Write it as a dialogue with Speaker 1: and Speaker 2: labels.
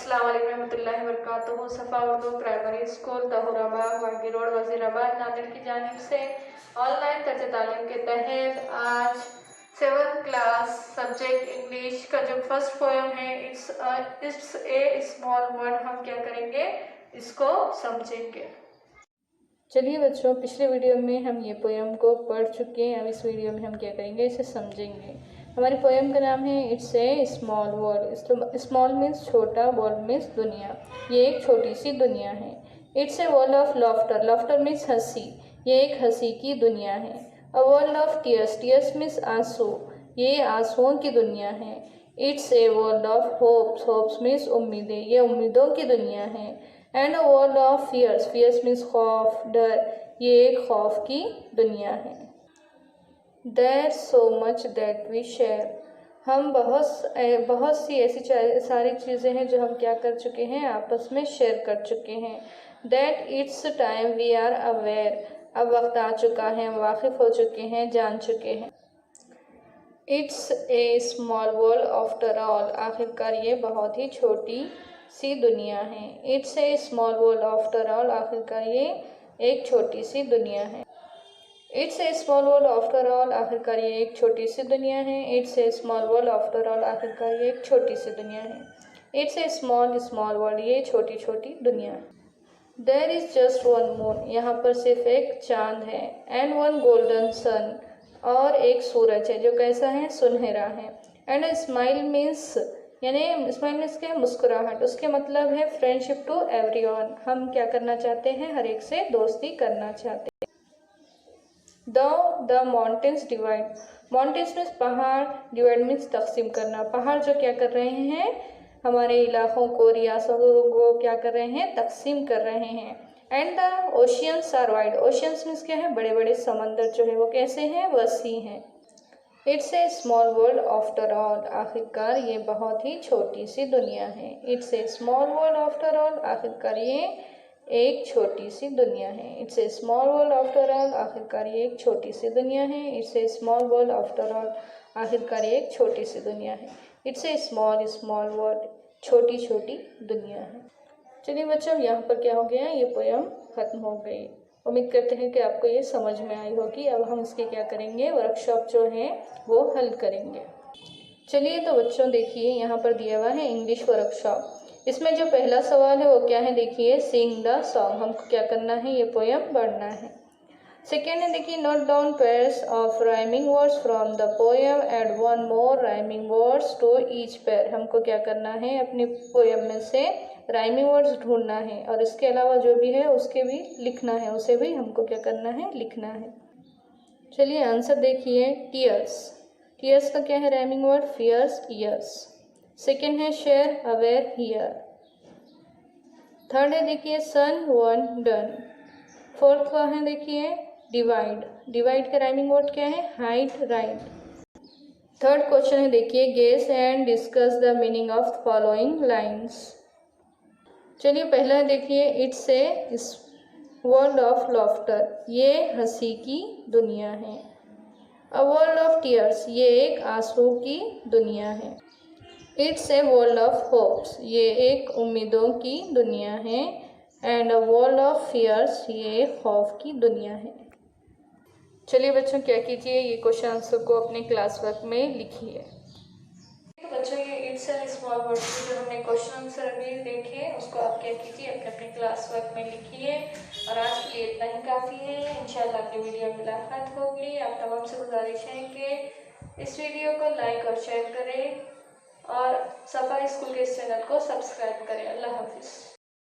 Speaker 1: अस्सलाम वालेकुम रहमतुल्लाहि व बरकातुहू। सफ़ा Urdu primary school Tahurabagh वागी road Wazirabad Nadir की जानिब से ऑनलाइन तर्ज तालीम के तहत आज 7th क्लास सब्जेक्ट इंग्लिश का जो फर्स्ट पोएम है इट्स ए स्मॉल वर्ड, हम क्या करेंगे, इसको समझेंगे। चलिए बच्चों, पिछले वीडियो में हम ये पोएम को पढ़ चुके हैं। अब इस वीडियो में हम क्या करेंगे, इसे समझेंगे। हमारी पोएम का नाम है it's a small world. Small means छोटा, वर्ल्ड मीन्स दुनिया। ये एक छोटी सी दुनिया है। It's a world of laughter. Laughter means हंसी। ये एक हंसी की दुनिया है। A world of tears. Tears means आंसू। ये आंसुओं की दुनिया है। It's a world of hopes. Hopes means उम्मीदें। ये उम्मीदों की दुनिया है। And a world of fears. Fears means खौफ, डर। ये एक खौफ की दुनिया है। There's so much that we share। हम बहुत सी ऐसी सारी चीज़ें हैं जो हम क्या कर चुके हैं, आपस में शेयर कर चुके हैं। That it's time we are aware। अब वक्त आ चुका है, हम वाकिफ़ हो चुके हैं, जान चुके हैं। It's a small world after all। आखिरकार ये बहुत ही छोटी सी दुनिया है। It's a small world after all। आखिरकार ये एक छोटी सी दुनिया है। It's a small world after all. आखिरकार ये एक छोटी सी दुनिया है। It's a small world after all. आखिरकार ये एक छोटी सी दुनिया है। It's a small world. ये छोटी छोटी दुनिया है। There is just one moon. यहाँ पर सिर्फ एक चांद है। And one golden sun. और एक सूरज है जो कैसा है, सुनहरा है। एंड अ स्माइल मीन्स, यानी स्माइल मीन्स क्या है, मुस्कुराहट। उसके मतलब है फ्रेंडशिप टू एवरीवन। हम क्या करना चाहते हैं, हर एक से दोस्ती करना चाहते हैं। The mountains divide. Mountains means पहाड़, डिवाइड मीन्स तकसीम करना। पहाड़ जो क्या कर रहे हैं, हमारे इलाकों को, रियासतों को क्या कर रहे हैं, तकसीम कर रहे हैं। And the oceans are wide. Oceans means क्या है, बड़े बड़े समंदर जो है वो कैसे हैं, वसी हैं। It's a small world after all. आखिरकार ये बहुत ही छोटी सी दुनिया है। It's a small world after all. आखिरकार ये एक छोटी सी दुनिया है। It's a small world after all. आखिरकार ये एक छोटी सी दुनिया है। It's a small world after all. आखिरकार ये एक छोटी सी दुनिया है। It's a small world. छोटी छोटी दुनिया है। चलिए बच्चों, यहाँ पर क्या हो गया, ये पोयम खत्म हो गई। उम्मीद करते हैं कि आपको ये समझ में आई होगी। अब हम इसके क्या करेंगे, वर्कशॉप जो है वो हल करेंगे। चलिए तो बच्चों देखिए, यहाँ पर दिया हुआ है इंग्लिश वर्कशॉप। इसमें जो पहला सवाल है वो क्या है, देखिए, सिंग द सॉन्ग। हमको क्या करना है, ये पोयम पढ़ना है। सेकेंड है, देखिए, note down pairs of rhyming words from the poem, add one more rhyming words to each pair. हमको क्या करना है, अपनी पोयम में से राइमिंग वर्ड्स ढूंढना है और इसके अलावा जो भी है उसके भी लिखना है, उसे भी हमको क्या करना है, लिखना है। चलिए आंसर देखिए, टीयर्स। टीयर्स का क्या है rhyming word, fears, years. Second है शेयर, अवेयर, हियर। थर्ड है देखिए सन, वन, डन। फोर्थ का है देखिए डिवाइड। डिवाइड का राइमिंग वर्ड क्या है, हाइड, राइट। थर्ड क्वेश्चन है देखिए guess and discuss the meaning of following lines. चलिए पहला है देखिए it's a world of laughter. ये हंसी की दुनिया है। A world of tears. ये एक आंसू की दुनिया है। It's a world of hopes. ये एक उम्मीदों की दुनिया है। And a world of fears. ये खौफ की दुनिया है। चलिए बच्चों क्या कीजिए, ये क्वेश्चन आंसर को अपने क्लास वर्क में लिखिए। तो बच्चों ये इट्स एंड स्मॉल वर्ड के जो हमने क्वेश्चन आंसर अभी देखे उसको आप क्या कीजिए, अपने अपने क्लास वर्क में लिखिए। और आज के लिए इतना ही काफ़ी है। इंशाल्लाह अगली वीडियो में मुलाकात होगी। आप तमाम से गुजारिश है कि इस वीडियो को लाइक और शेयर करें और सफ़ा स्कूल के इस चैनल को सब्सक्राइब करें। अल्लाह हाफिज़।